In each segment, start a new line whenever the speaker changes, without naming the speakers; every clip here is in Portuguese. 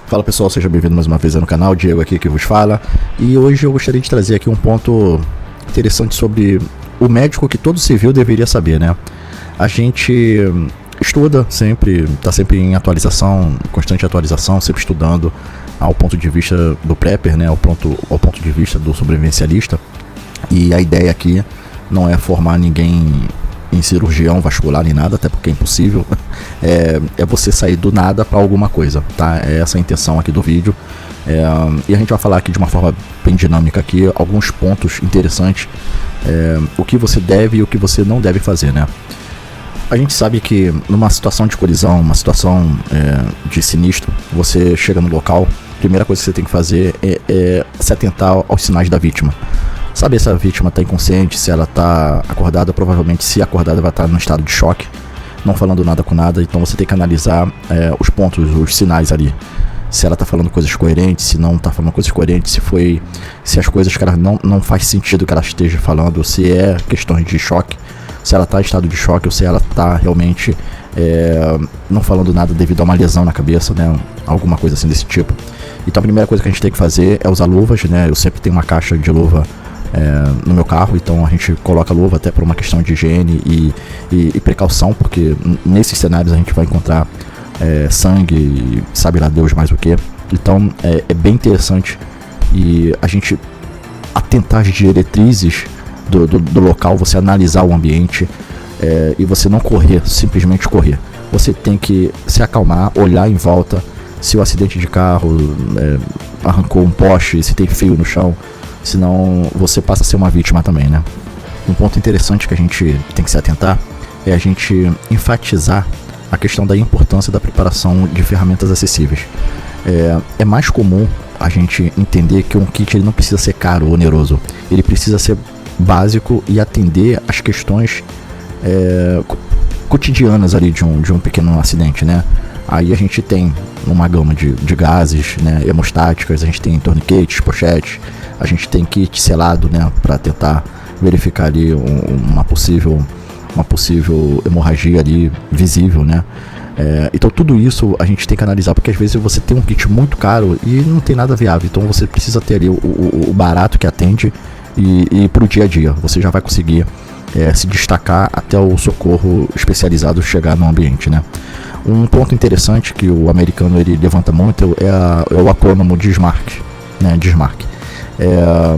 Fala pessoal, seja bem-vindo mais uma vez no canal, Diego aqui que vos fala. E hoje eu gostaria de trazer aqui um ponto interessante sobre o médico que todo civil deveria saber, né? A gente estuda sempre, está sempre em atualização, constante atualização, sempre estudando ao ponto de vista do prepper, né? Ao ponto de vista do sobrevivencialista. E a ideia aqui não é formar ninguém em cirurgião vascular nem nada, até porque é impossível. É você sair do nada para alguma coisa, tá? É essa a intenção aqui do vídeo. E a gente vai falar aqui de uma forma bem dinâmica aqui, alguns pontos interessantes, o que você deve e o que você não deve fazer, né? A gente sabe que numa situação de colisão, uma situação de sinistro, você chega no local, a primeira coisa que você tem que fazer é se atentar aos sinais da vítima. Saber se a vítima está inconsciente, se ela está acordada. Provavelmente, se acordada, vai estar no estado de choque, não falando nada com nada. Então você tem que analisar os pontos, os sinais ali. Se ela está falando coisas coerentes, se não está falando coisas coerentes, se as coisas que ela não faz sentido que ela esteja falando, se é questões de choque, se ela está em estado de choque ou se ela está realmente não falando nada devido a uma lesão na cabeça, né? Alguma coisa assim desse tipo. Então a primeira coisa que a gente tem que fazer é usar luvas, né? Eu sempre tenho uma caixa de luva no meu carro, então a gente coloca luva até por uma questão de higiene e precaução, porque nesses cenários a gente vai encontrar sangue e sabe lá Deus mais o que. Então é bem interessante e a gente atentar às diretrizes do local, você analisar o ambiente e você não correr, simplesmente correr. Você tem que se acalmar, olhar em volta, se o acidente de carro arrancou um poste, se tem fio no chão, senão você passa a ser uma vítima também, né? Um ponto interessante que a gente tem que se atentar é a gente enfatizar a questão da importância da preparação de ferramentas acessíveis. É mais comum a gente entender que um kit ele não precisa ser caro ou oneroso, ele precisa ser básico e atender às questões cotidianas ali de um pequeno acidente, né? Aí a gente tem uma gama de gases, né, hemostáticas, a gente tem torniquetes, pochetes, a gente tem kit selado, né, para tentar verificar ali uma possível hemorragia ali visível, né? Então tudo isso a gente tem que analisar, porque às vezes você tem um kit muito caro e não tem nada viável, então você precisa ter ali o barato que atende e para o dia a dia você já vai conseguir se destacar até o socorro especializado chegar no ambiente, né? Um ponto interessante que o americano ele levanta muito é o acrônimo DSMARC, né? DSMARC. É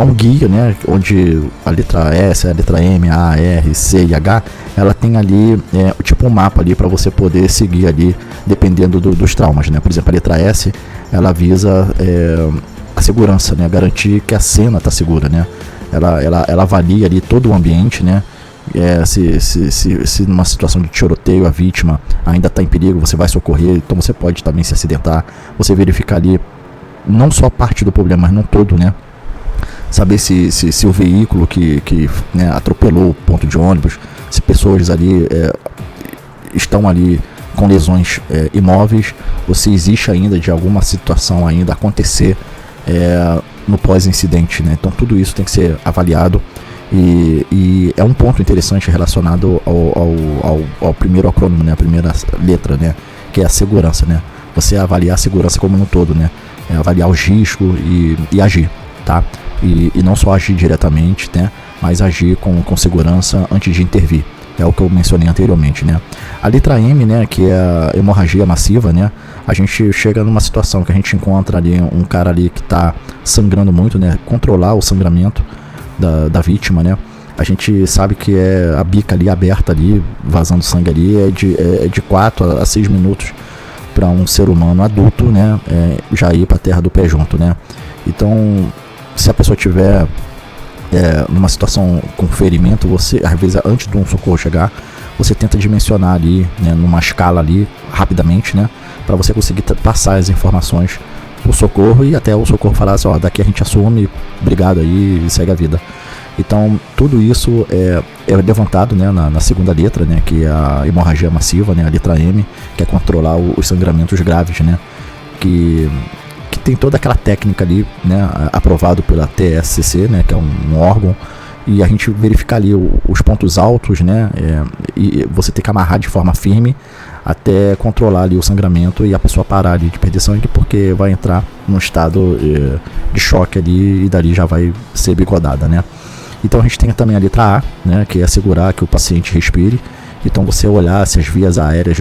um guia, né? Onde a letra S, a letra M, A, R, C e H, ela tem ali tipo um mapa ali para você poder seguir ali, dependendo dos traumas, né? Por exemplo, a letra S, ela visa a segurança, né? Garantir que a cena está segura, né? Ela avalia ali todo o ambiente, né? Se numa situação de tiroteio a vítima ainda está em perigo, você vai socorrer, então você pode também se acidentar, você verificar ali não só parte do problema, mas não todo, né? Saber se o veículo que né, atropelou o ponto de ônibus, se pessoas ali estão ali com lesões imóveis, ou se existe ainda de alguma situação ainda acontecer no pós-incidente, né? Então tudo isso tem que ser avaliado e é um ponto interessante relacionado ao primeiro acrônimo, né? A primeira letra, né? Que é a segurança, né? Você avaliar a segurança como um todo, né? Avaliar os riscos e agir, tá? E não só agir diretamente, né? Mas agir com segurança antes de intervir. É o que eu mencionei anteriormente, né? A letra M, né, que é a hemorragia massiva, né? A gente chega numa situação que a gente encontra ali um cara ali que está sangrando muito, né? Controlar o sangramento da vítima, né? A gente sabe que a bica ali aberta ali, vazando sangue ali, é de 4 a 6 minutos para um ser humano adulto, né? Já ir para a terra do pé junto, né? Então, se a pessoa tiver numa situação com ferimento, você, às vezes, antes de um socorro chegar, você tenta dimensionar ali, né, numa escala ali, rapidamente, né, para você conseguir passar as informações pro socorro e até o socorro falar assim, ó, daqui a gente assume, obrigado aí e segue a vida. Então, tudo isso é levantado, né, na segunda letra, né, que é a hemorragia massiva, né, a letra M, que é controlar os sangramentos graves, né, que tem toda aquela técnica ali, né, aprovado pela TSCC, né, que é um órgão, e a gente verificar ali os pontos altos, né, e você tem que amarrar de forma firme até controlar ali o sangramento e a pessoa parar ali de perder sangue, porque vai entrar num estado de choque ali e dali já vai ser bigodada, né? Então a gente tem também a letra A, né, que é assegurar que o paciente respire. Então você olhar se as vias aéreas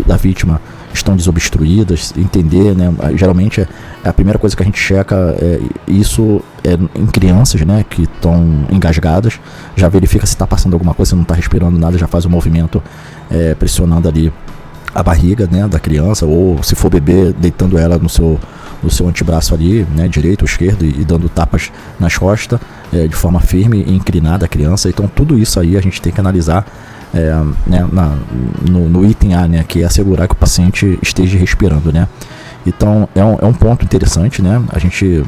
da vítima estão desobstruídas, entender, né? Geralmente a primeira coisa que a gente checa isso em crianças, né, que estão engasgadas, já verifica se está passando alguma coisa, se não está respirando nada, já faz o movimento pressionando ali a barriga, né, da criança, ou se for bebê, deitando ela no seu antebraço ali, né, direito ou esquerdo, e dando tapas nas costas de forma firme e inclinada a criança. Então tudo isso aí a gente tem que analisar né, no item A, né, que é assegurar que o paciente esteja respirando, né. Então é um ponto interessante, né. A gente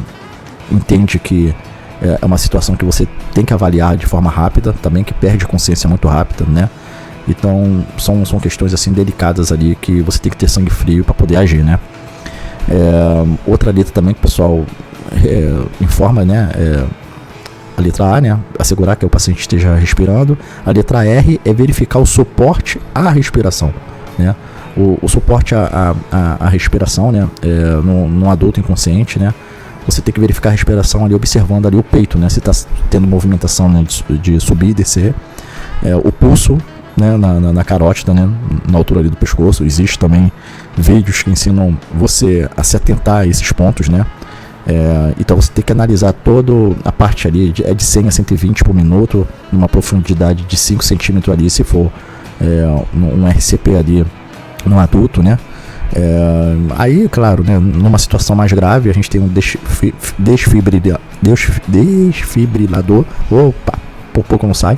entende que é uma situação que você tem que avaliar de forma rápida, também que perde consciência muito rápida, né. Então são questões assim delicadas ali que você tem que ter sangue frio para poder agir, né. Outra letra também que o pessoal informa, né, a letra A, né, assegurar que o paciente esteja respirando. A letra R é verificar o suporte à respiração, né, o suporte à respiração, né, num adulto inconsciente, né, você tem que verificar a respiração ali, observando ali o peito, né, se está tendo movimentação, né, de subir e descer, o pulso, né, na carótida, né, na altura ali do pescoço. Existe também vídeos que ensinam você a se atentar a esses pontos, né. Então você tem que analisar toda a parte ali, de 100 a 120 por minuto, numa profundidade de 5 centímetros ali, se for um RCP ali no adulto, né. Aí, claro, né, numa situação mais grave, a gente tem um desfibrilador, opa, por pouco não sai,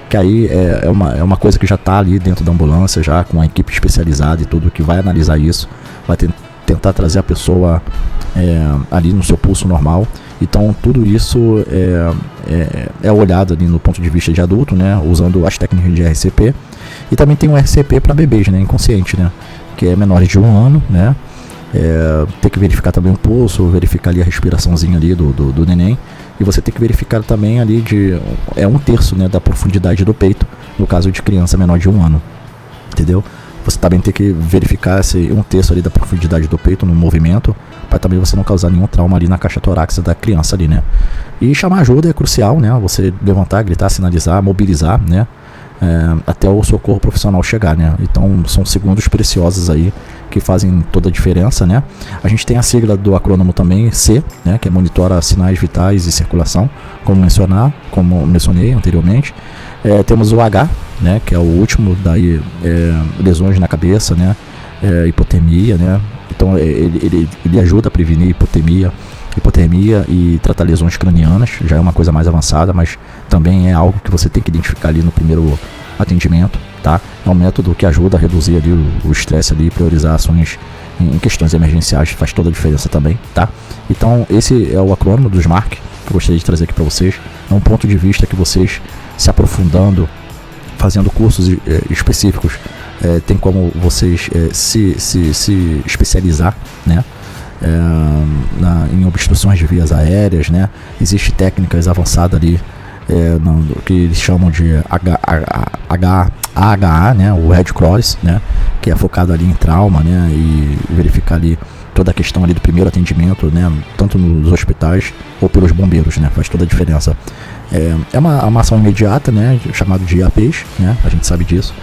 que aí é uma coisa que já está ali dentro da ambulância, já com a equipe especializada e tudo, que vai analisar isso, vai tentar trazer a pessoa ali no seu pulso normal. Então tudo isso é olhado ali no ponto de vista de adulto, né, usando as técnicas de RCP. E também tem um RCP para bebês, né, inconsciente, né, que é menores de 1 ano, né. Tem que verificar também o pulso, verificar ali a respiraçãozinha ali do neném. E você tem que verificar também ali de 1/3, né, da profundidade do peito, no caso de criança menor de 1 ano, entendeu? Você também tem que verificar esse 1/3 ali da profundidade do peito no movimento, para também você não causar nenhum trauma ali na caixa torácica da criança ali, né? E chamar ajuda é crucial, né? Você levantar, gritar, sinalizar, mobilizar, né? Até o socorro profissional chegar, né? Então são segundos preciosos aí que fazem toda a diferença, né? A gente tem a sigla do acrônimo também, C, né? Que monitora sinais vitais e circulação, como mencionei anteriormente. Temos o H, né? Que é o último, daí lesões na cabeça, né? Hipotermia, né? Então ele ajuda a prevenir hipotermia e tratar lesões cranianas. Já é uma coisa mais avançada, mas também é algo que você tem que identificar ali no primeiro atendimento, tá? É um método que ajuda a reduzir ali o estresse ali, priorizar ações em questões emergenciais, faz toda a diferença também, tá? Então esse é o acrônimo do SMARC que eu gostaria de trazer aqui para vocês. É um ponto de vista que vocês, se aprofundando, fazendo cursos específicos, tem como vocês se especializar, né? Em obstruções de vias aéreas, né? Existem técnicas avançadas ali que eles chamam de AHA, né? O Red Cross, né? Que é focado ali em trauma, né? E verificar ali toda a questão ali do primeiro atendimento, né? Tanto nos hospitais ou pelos bombeiros, né? Faz toda a diferença. É uma ação imediata, né? Chamado de IAPs, né? A gente sabe disso.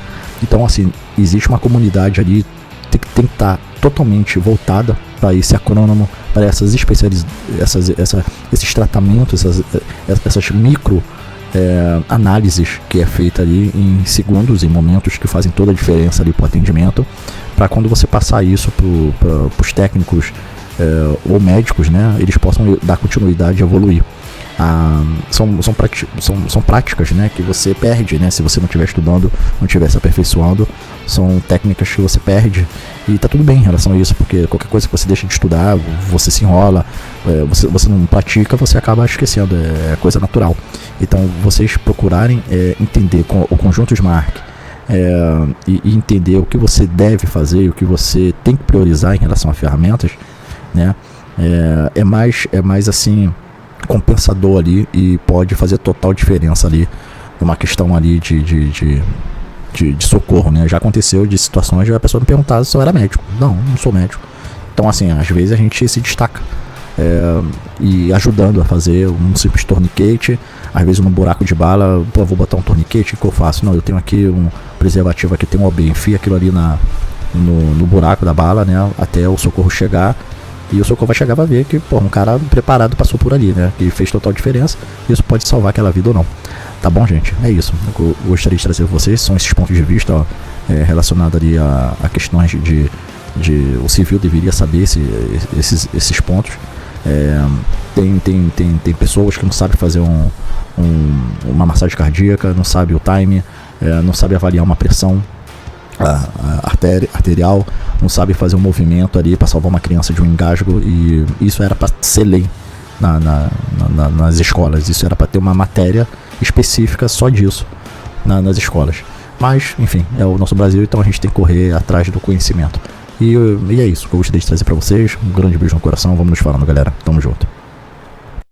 Então, assim, existe uma comunidade ali tem que estar totalmente voltada para esse acrônimo, para essas esses tratamentos, essas micro análises que é feita ali em segundos, em momentos que fazem toda a diferença ali para o atendimento, para quando você passar isso para os técnicos ou médicos, né, eles possam dar continuidade e evoluir. São práticas, né, que você perde, né, se você não estiver estudando, não estiver se aperfeiçoando. São técnicas que você perde e tá tudo bem em relação a isso, porque qualquer coisa que você deixa de estudar, você se enrola, você não pratica, você acaba esquecendo, é coisa natural. Então vocês procurarem entender o conjunto SMARC e entender o que você deve fazer e o que você tem que priorizar em relação a ferramentas, né, é mais assim compensador ali e pode fazer total diferença ali numa questão ali de de socorro, né? Já aconteceu de situações de a pessoa me perguntar se eu era médico. Não sou médico. Então, assim, às vezes a gente se destaca e ajudando a fazer um simples torniquete. Às vezes num buraco de bala, pô, vou botar um torniquete, o que eu faço? Não, eu tenho aqui um preservativo, aqui tem um OB, enfia aquilo ali no buraco da bala, né? Até o socorro chegar. E o socorro vai chegar, vai ver que, pô, um cara preparado passou por ali, né? Que fez total diferença. Isso pode salvar aquela vida ou não. Tá bom, gente? É isso. Eu gostaria de trazer pra vocês. São esses pontos de vista, ó, relacionados ali a questões de o civil deveria saber esses pontos. Tem pessoas que não sabem fazer uma massagem cardíaca, não sabem o time, não sabem avaliar uma pressão arterial, não sabe fazer um movimento ali para salvar uma criança de um engasgo, e isso era para ser lei nas escolas. Isso era para ter uma matéria específica só disso nas escolas. Mas, enfim, é o nosso Brasil, então a gente tem que correr atrás do conhecimento. E é isso que eu gostaria de trazer para vocês. Um grande beijo no coração, vamos nos falando, galera. Tamo junto.